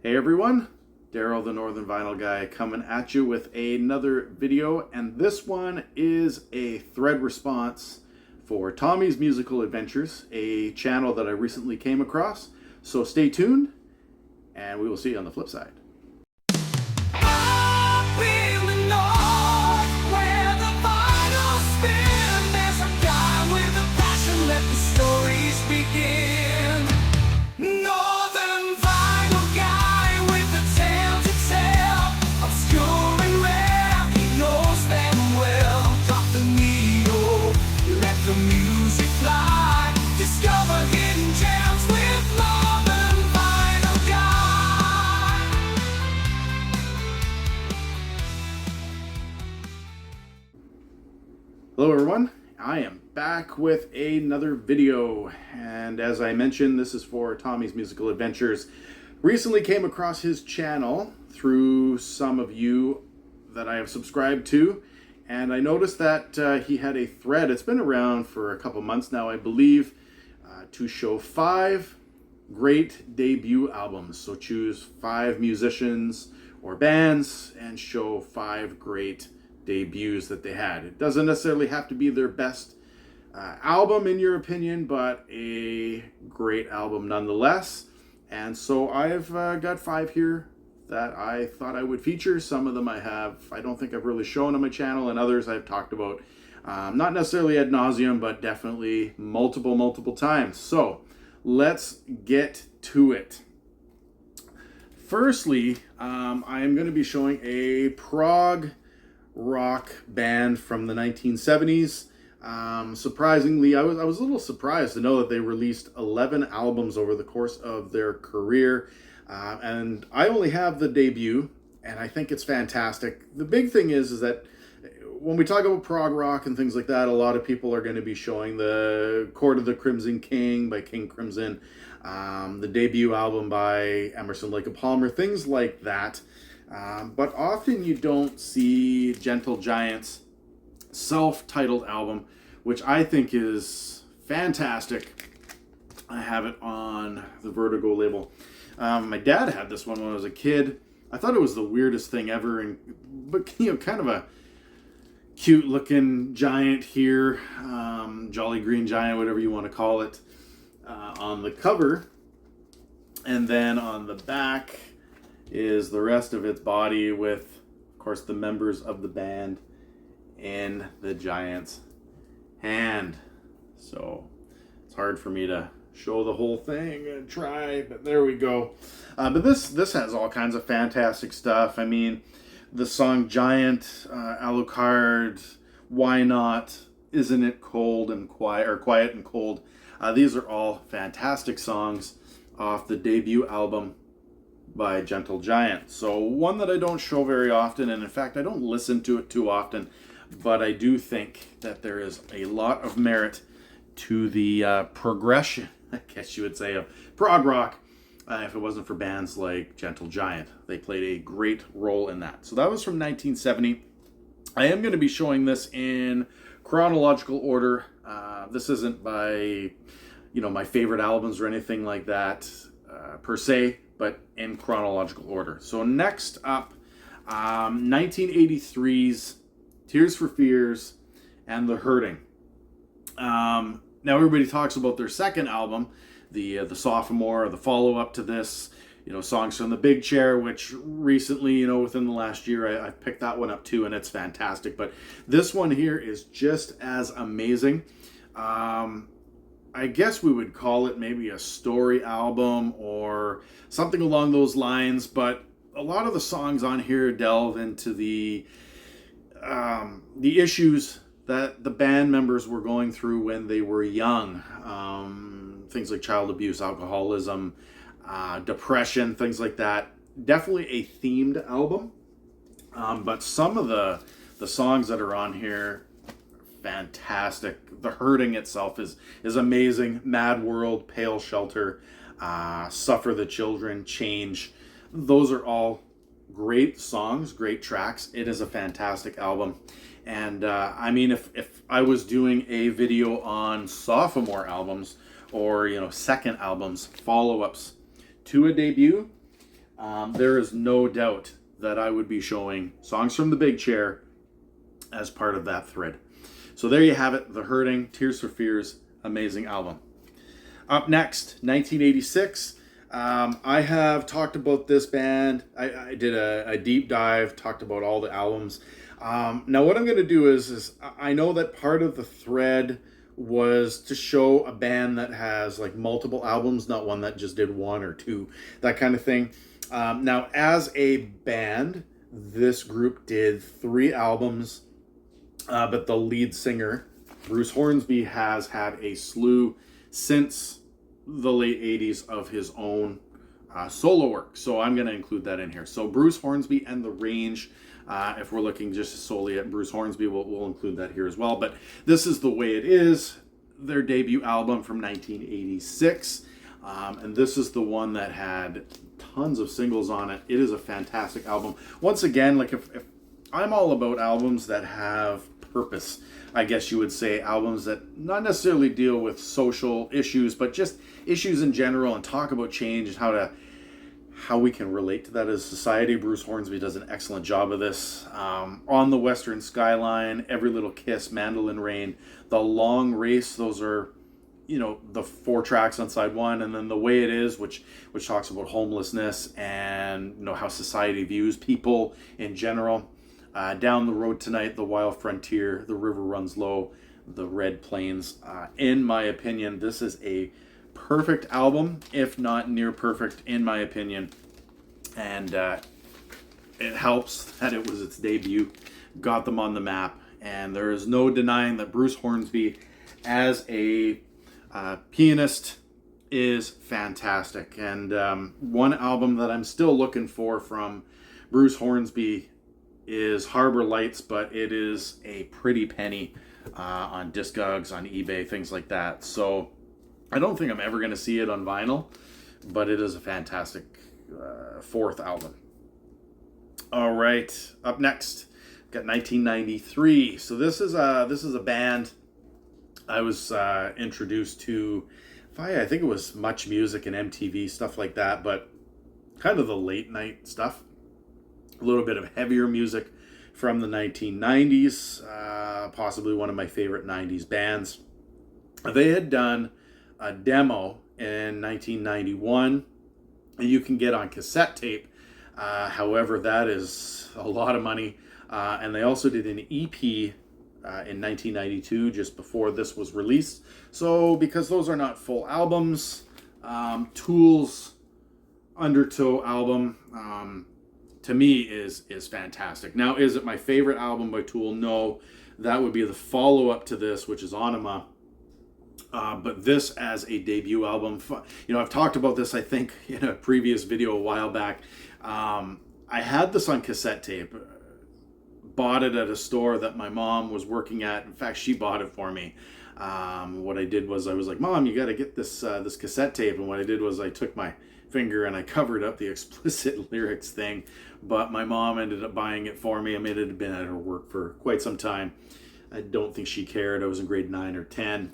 Hey everyone, Daryl the Northern Vinyl Guy coming at you with another video, and this one is a thread response for Tommy's Musical Adventures, a channel that I recently came across. So stay tuned, and we will see you on the flip side. Hello everyone, I am back with another video, and as I mentioned, this is for Tommy's Musical Adventures. Recently came across his channel through some of you that I have subscribed to, and I noticed that he had a thread. It's been around for a couple months now, I believe, to show 5 great debut albums. So choose 5 musicians or bands and show 5 great debuts that they had. It doesn't necessarily have to be their best album in your opinion, but a great album nonetheless. And so I've got 5 here that I thought I would feature. Some of them I don't think I've really shown on my channel, and others I've talked about not necessarily ad nauseum, but definitely multiple times. So let's get to it. Firstly, I am going to be showing a prog rock band from the 1970s. Surprisingly, I was a little surprised to know that they released 11 albums over the course of their career, and I only have the debut, and I think it's fantastic. The big thing is that when we talk about prog rock and things like that, a lot of people are going to be showing the Court of the Crimson King by King Crimson, the debut album by Emerson, Lake and Palmer, things like that. But often you don't see Gentle Giant's self-titled album, which I think is fantastic. I have it on the Vertigo label. My dad had this one when I was a kid. I thought it was the weirdest thing ever, but kind of a cute looking giant here, Jolly Green Giant, whatever you want to call it, on the cover. And then on the back is the rest of its body with, of course, the members of the band in the giant's hand. So it's hard for me to show the whole thing and try, but there we go. But this has all kinds of fantastic stuff. I mean, the song Giant, Alucard, Why Not, Isn't It Cold and Quiet, or Quiet and Cold. These are all fantastic songs off the debut album by Gentle Giant. So one that I don't show very often, and in fact I don't listen to it too often, but I do think that there is a lot of merit to the progression, I guess you would say, of prog rock. If it wasn't for bands like Gentle Giant, they played a great role in that. So that was from 1970. I am going to be showing this in chronological order. This isn't by my favorite albums or anything like that per se, but in chronological order. So next up, 1983's Tears for Fears and The Hurting. Now everybody talks about their second album, the sophomore, the follow-up to this, Songs from the Big Chair, which recently, within the last year, I picked that one up too, and it's fantastic. But this one here is just as amazing. I guess we would call it maybe a story album or something along those lines, but a lot of the songs on here delve into the issues that the band members were going through when they were young. Things like child abuse, alcoholism, depression, things like that. Definitely a themed album, but some of the songs that are on here, fantastic. The Hurting itself is amazing. Mad World, Pale Shelter, Suffer the Children, Change. Those are all great songs, great tracks. It is a fantastic album. And I mean, if I was doing a video on sophomore albums or second albums, follow-ups to a debut, there is no doubt that I would be showing Songs from the Big Chair as part of that thread. So there you have it, The Hurting, Tears for Fears, amazing album. Up next, 1986. I have talked about this band. I did a deep dive, talked about all the albums. Now what I'm going to do is I know that part of the thread was to show a band that has like multiple albums, not one that just did one or two, that kind of thing. Now, as a band, this group did 3 albums, but the lead singer, Bruce Hornsby, has had a slew since the late 80s of his own solo work. So I'm going to include that in here. So Bruce Hornsby and The Range, if we're looking just solely at Bruce Hornsby, we'll include that here as well. But This Is the Way It Is, their debut album from 1986. And this is the one that had tons of singles on it. It is a fantastic album. Once again, like if I'm all about albums that have purpose, I guess you would say, albums that not necessarily deal with social issues, but just issues in general and talk about change and how we can relate to that as society. Bruce Hornsby does an excellent job of this. On the Western Skyline, Every Little Kiss, Mandolin Rain, The Long Race, those are, the 4 tracks on side 1, and then The Way It Is, which talks about homelessness and how society views people in general. Down the Road Tonight, The Wild Frontier, The River Runs Low, The Red Plains. In my opinion, this is a perfect album, if not near perfect, in my opinion. And it helps that it was its debut, got them on the map, and there is no denying that Bruce Hornsby, as a pianist, is fantastic. And one album that I'm still looking for from Bruce Hornsby is Harbor Lights, but it is a pretty penny on Discogs, on eBay, things like that. So I don't think I'm ever going to see it on vinyl, but it is a fantastic 4th album. All right, up next, got 1993. So this is a band I was introduced to via, I think it was Much Music and MTV, stuff like that, but kind of the late night stuff. A little bit of heavier music from the 1990s, possibly one of my favorite 90s bands. They had done a demo in 1991, and you can get on cassette tape. However, that is a lot of money. And they also did an EP in 1992, just before this was released. So because those are not full albums, Tool's Undertow album, to me is fantastic. Now, is it my favorite album by Tool? No. That would be the follow-up to this, which is Anima. But this as a debut album, I've talked about this, I think, in a previous video a while back. I had this on cassette tape, bought it at a store that my mom was working at. In fact, she bought it for me. What I did was I was like, Mom, you got to get this cassette tape. And what I did was I took my finger and I covered up the explicit lyrics thing. But my mom ended up buying it for me. I mean, it had been at her work for quite some time. I don't think she cared. I was in grade 9 or 10.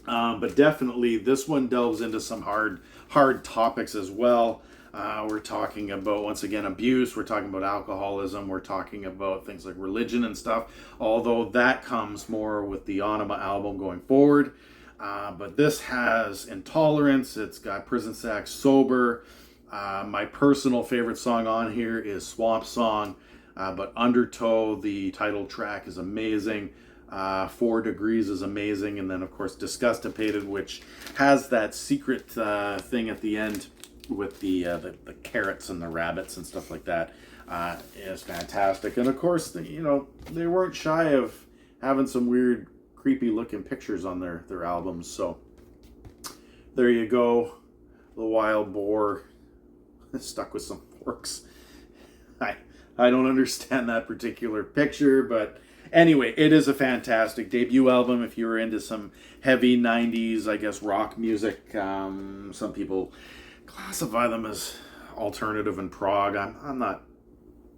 But definitely this one delves into some hard topics as well. We're talking about, once again, abuse. We're talking about alcoholism. We're talking about things like religion and stuff, although that comes more with the Anima album going forward. But this has Intolerance. It's got Prison Sex, Sober. My personal favorite song on here is Swamp Song, but Undertow, the title track, is amazing. 4 Degrees is amazing. And then, of course, Disgustipated, which has that secret thing at the end with the carrots and the rabbits and stuff like that, is fantastic. And, of course, they weren't shy of having some weird, creepy looking pictures on their albums. So there you go. The wild boar stuck with some forks. I don't understand that particular picture, but anyway, it is a fantastic debut album if you were into some heavy 90s, I guess, rock music. Some people classify them as alternative and prog. I'm not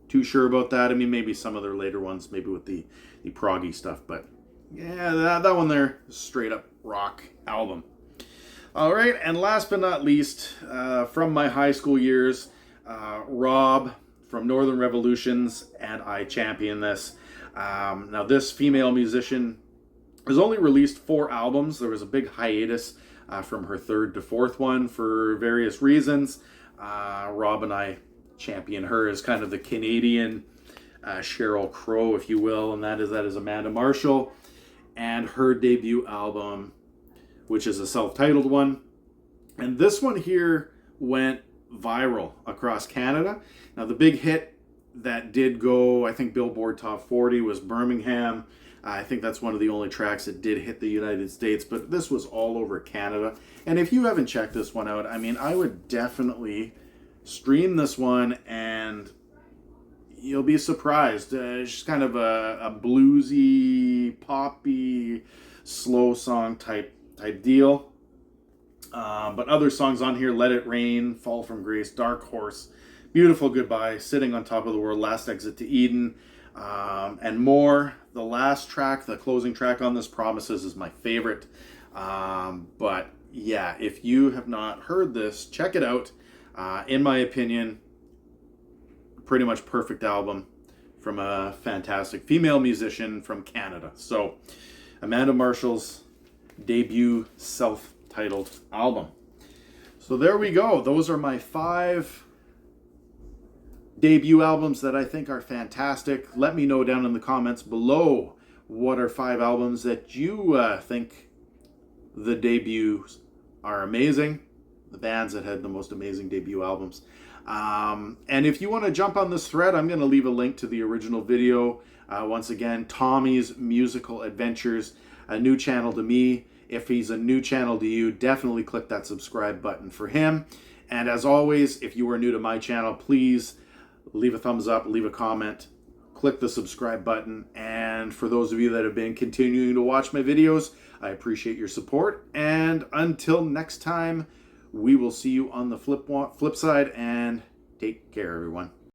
too sure about that. I mean, maybe some of their later ones, maybe with the proggy stuff, but yeah, that one there is straight up rock album. All right, and last but not least, from my high school years, Rob from Northern Revolutions, and I champion this. Now, this female musician has only released 4 albums. There was a big hiatus from her 3rd to 4th one for various reasons. Rob and I champion her as kind of the Canadian Sheryl Crow, if you will, and that is Amanda Marshall, and her debut album, which is a self-titled one. And this one here went viral across Canada. Now, the big hit that did go, I think, Billboard Top 40 was Birmingham. I think that's one of the only tracks that did hit the United States, but this was all over Canada. And if you haven't checked this one out, I mean, I would definitely stream this one, and you'll be surprised. It's just kind of a bluesy, poppy, slow song type deal. But other songs on here: Let It Rain, Fall from Grace, Dark Horse, Beautiful Goodbye, Sitting on Top of the World, Last Exit to Eden, and more. The last track, the closing track on this, Promises, is my favorite. But yeah, if you have not heard this, check it out. In my opinion, pretty much perfect album from a fantastic female musician from Canada. So, Amanda Marshall's debut self-titled album. So there we go. Those are my 5 debut albums that I think are fantastic. Let me know down in the comments below, what are 5 albums that you think the debuts are amazing, the bands that had the most amazing debut albums. And if you want to jump on this thread, I'm going to leave a link to the original video. Once again, Tommy's Musical Adventures, a new channel to me. If he's a new channel to you, definitely click that subscribe button for him. And as always, if you are new to my channel, please leave a thumbs up, leave a comment, click the subscribe button. And for those of you that have been continuing to watch my videos, I appreciate your support. And until next time, we will see you on the flip side, and take care, everyone.